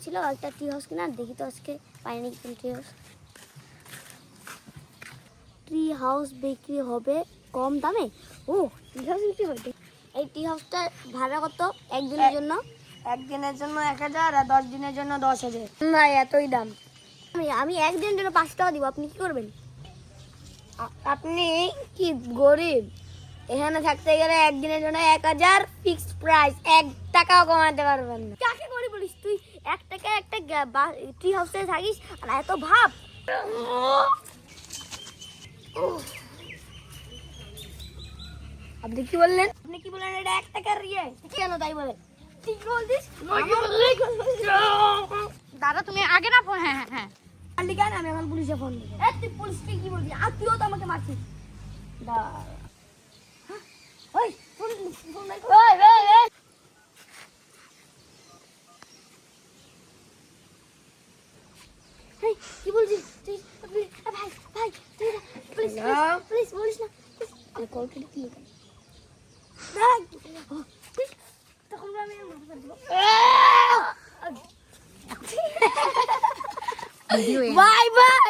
ছিল একটা tree house কিনা, দেখি তো আজকে পাইনি কোন ট্রি হাউস বিক্রি হবে কম দামে। ও ট্রি হাউস বিক্রি হবে। এই ট্রি হাউসটা ভাড়া কত একদিনের জন্য? একদিনের জন্য 1000 আর 10 দিনের জন্য 10,000। না এতই দাম। আমি একদিনের জন্য 5 টাকা দিব, আপনি কি করবেন? আপনি কি গরিব? এখানে থাকতে গেলে একদিনের জন্য 1000 ফিক্সড প্রাইস, 1 টাকাও কমাতে পারবেন না। কাকে গরিব বলিস তুই? 1 টাকা একটা ট্রি হাউসে থাকিস আর এত ভাব। আপনি কি বললেন? আপনি কি বললেন? এটা 1 টাকার ইয়ে কেন তাই বলে? ঠিক বলছিস। দাদা তুমি আগে না ফোন। হ্যাঁ হ্যাঁ হ্যাঁ আলি কেন? আমি এখন পুলিশে ফোন দেব। তুই পুলিশকে কি বলছিস? আর তুইও তো আমাকে মারছিস। ওই ফোন নাই। ওই ওই ওই এই, কি বলছিস তুই? ভাই ভাই তুই প্লিজ প্লিজ বলিস না। আমি কল কেটে দিই। ভাই তখন আমি বাই বাই।